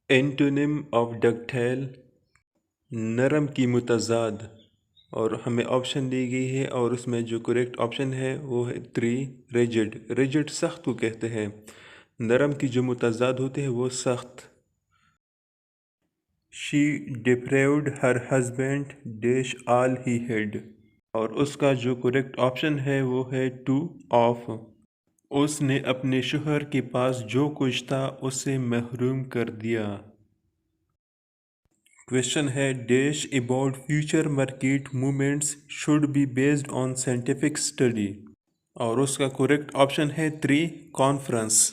Antonym of ڈکٹائل، نرم کی متضاد، اور ہمیں آپشن دی گئی ہے اور اس میں جو کریکٹ آپشن ہے وہ ہے 3 ریجڈ۔ ریجڈ سخت کو کہتے ہیں، نرم کی جو متضاد ہوتے ہیں وہ سخت۔ She deprived her husband dash all he had, اور اس کا جو کریکٹ آپشن ہے وہ ہے 2 آف۔ اس نے اپنے شوہر کے پاس جو کچھ تھا اس سے محروم کر دیا۔ کویشچن ہے dash about future market movements should be based on scientific study, اور اس کا کریکٹ آپشن ہے 3 کانفرنس۔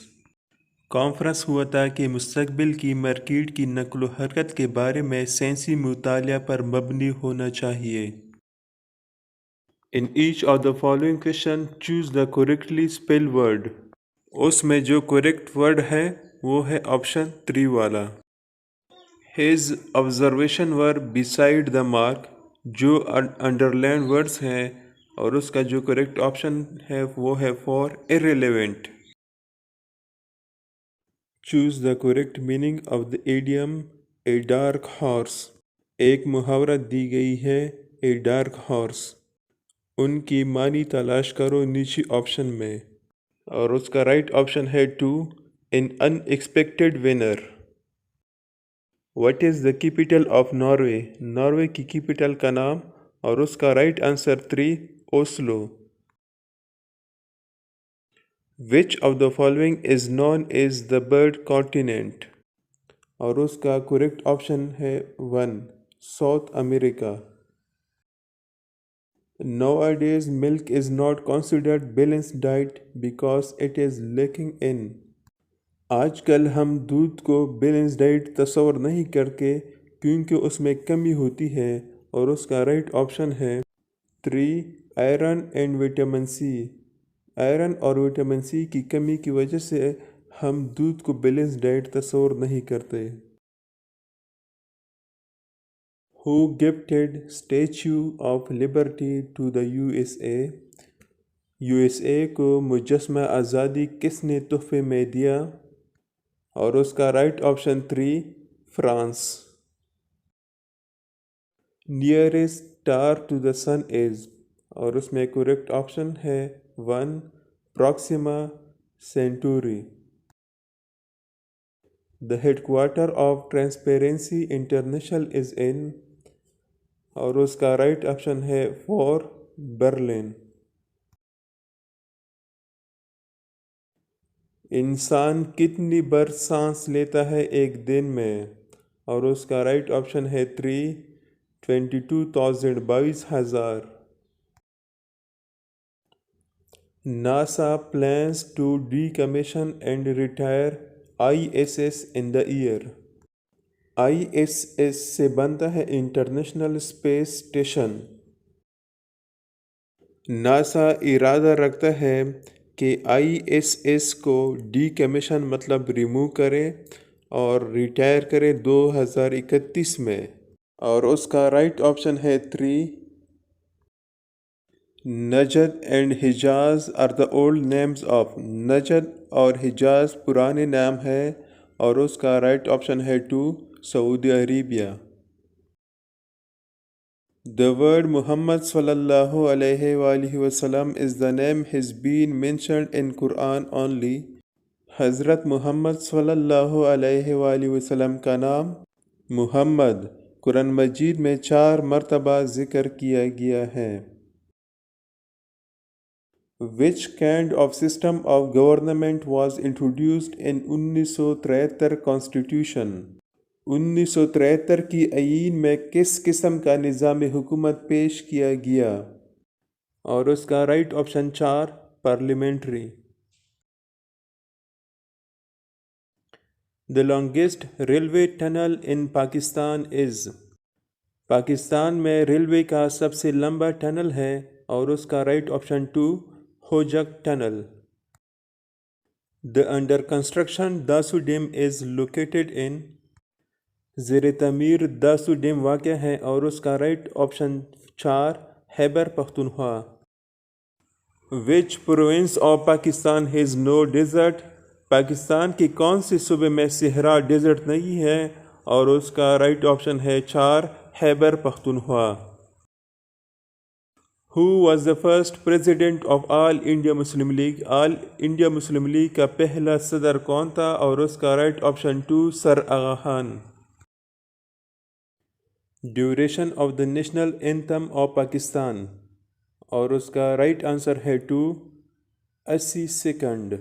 کانفرنس ہوا تھا کہ مستقبل کی مارکیٹ کی نقل و حرکت کے بارے میں سائنسی مطالعہ پر مبنی ہونا چاہیے۔ In each of the following question choose the correctly spelled word۔ اس میں جو کریکٹ ورڈ ہے وہ ہے آپشن 3 والا۔ His observation were beside the mark، جو انڈر لائن ورڈز ہیں، اور اس کا جو کریکٹ آپشن ہے وہ ہے 4 irrelevant۔ Choose the correct meaning of the idiom a dark horse۔ ایک محاورہ دی گئی ہے a dark horse، ان کی معنی تلاش کرو نیچی آپشن میں، اور اس کا رائٹ آپشن ہے 2 an unexpected winner۔ What is the capital of Norway؟ Norway کی کیپٹل کا نام، اور اس کا right answer 3 Oslo. Which of the following is known as the bird continent؟ اور اس کا کریکٹ آپشن ہے 1 south America. Nowadays milk is not considered balanced diet because it is lacking in۔ آج کل ہم دودھ کو بیلنس ڈائٹ تصور نہیں کرتے کیونکہ اس میں کمی ہوتی ہے، اور اس کا رائٹ آپشن ہے 3 iron and vitamin C. Iron اور وٹامن سی کی کمی کی وجہ سے ہم دودھ کو بیلنس ڈائٹ تصور نہیں کرتے۔ Who gifted Statue of Liberty to the USA؟ USA کو مجسمہ آزادی کس نے تحفے میں دیا؟ اور اس کا right option 3 France. Nearest star to the sun is, اور اس میں کریکٹ آپشن ہے 1 Proxima Centauri. The headquarter of Transparency International is in, اور اس کا رائٹ آپشن ہے 4 برلن۔ انسان کتنی بار سانس لیتا ہے ایک دن میں؟ اور اس کا رائٹ آپشن ہے 3 22,000۔ NASA plans to decommission and retire ISS in the year. ISS سے بنتا ہے انٹرنیشنل اسپیس اسٹیشن۔ ناسا ارادہ رکھتا ہے کہ ISS کو ڈیکمیشن مطلب ریموو کرے اور ریٹائر کرے 2031 میں، اور اس کا رائٹ آپشن ہے 3 Najd and Hejaz are the old names of. Najd اور حجاز پرانے نام ہے، اور اس کا رائٹ آپشن ہے 2 سعودی Arabia. The word Muhammad sallallahu alayhi وآلہ وسلم is the name has been mentioned in Quran only۔ حضرت محمد صلی اللہ علیہ وآلہ وسلم کا نام محمد قرآن مجید میں 4 مرتبہ ذکر کیا گیا ہے۔ Which kind of system of government was introduced in 1973 Constitution؟ 1973 کی آئین میں کس قسم کا نظام حکومت پیش کیا گیا؟ اور اس کا right option 4 parliamentary. The longest railway tunnel in Pakistan is۔ Pakistan میں ریلوے کا سب سے لمبا ٹنل ہے، اور اس کا right option 2 Khojak tunnel. The under construction Dasu Dam is located in۔ زیر تعمیر داسو ڈیم واقع ہے، اور اس کا right option 4 Khyber Pakhtunkhwa. Which province of Pakistan has no desert؟ Pakistan کی کون سی صوبے میں صحرا ڈیزرٹ نہیں ہے؟ اور اس کا رائٹ آپشن ہے 4 Khyber Pakhtunkhwa. Who was the first president of All India Muslim League؟ All India Muslim League کا پہلا صدر کون تھا؟ اور اس کا right option 2 sir Agha Khan. Duration of the national anthem of Pakistan, اور اس کا رائٹ آنسر ہے 2 80 سیکنڈ۔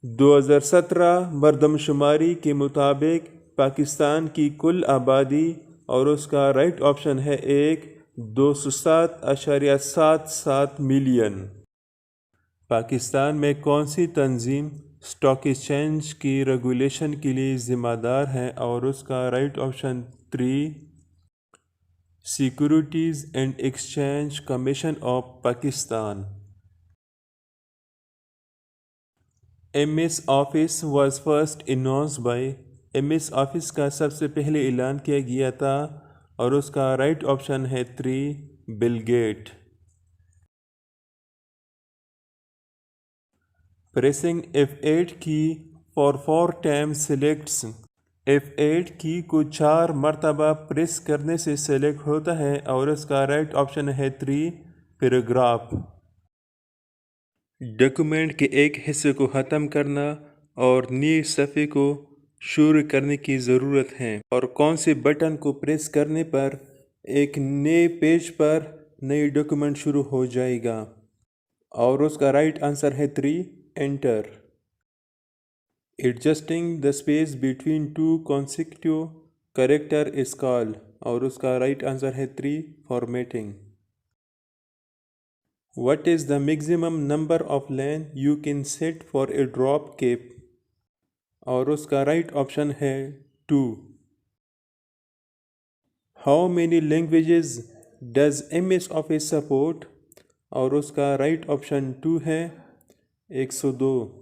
2017 مردم شماری کے مطابق پاکستان کی کل آبادی، اور اس کا رائٹ آپشن ہے 1 207.77 ملین۔ پاکستان میں کون سی تنظیم اسٹاک ایکسچینج کی ریگولیشن کے لیے ذمہ دار ہے؟ اور اس کا right option 3 securities and exchange commission of Pakistan. M S office was first announced by, M S office کا سب سے پہلے اعلان کیا گیا تھا، اور اس کا رائٹ آپشن ہے 3 بل گیٹ۔ پریسنگ F8 کی فار 4 ٹائم سلیکٹس، F8 کی کو 4 مرتبہ پریس کرنے سے سلیکٹ ہوتا ہے، اور اس کا رائٹ آپشن ہے 3 پیراگراف۔ ڈاکیومنٹ کے ایک حصے کو ختم کرنا اور نئے صفحے کو شروع کرنے کی ضرورت ہے، اور کون سے بٹن کو پریس کرنے پر ایک نئے پیج پر نئی ڈاکیومنٹ شروع ہو جائے گا؟ اور اس کا رائٹ آنسر ہے 3 enter. Adjusting the space between 2 consecutive character is called, اور اس کا رائٹ آنسر ہے 3 formatting. What is the maximum number of lane you can set for a drop cap؟ اور اس کا رائٹ آپشن ہے 2۔ How many languages does MS Office support؟ اور اس کا رائٹ آپشن 2 ہے 102۔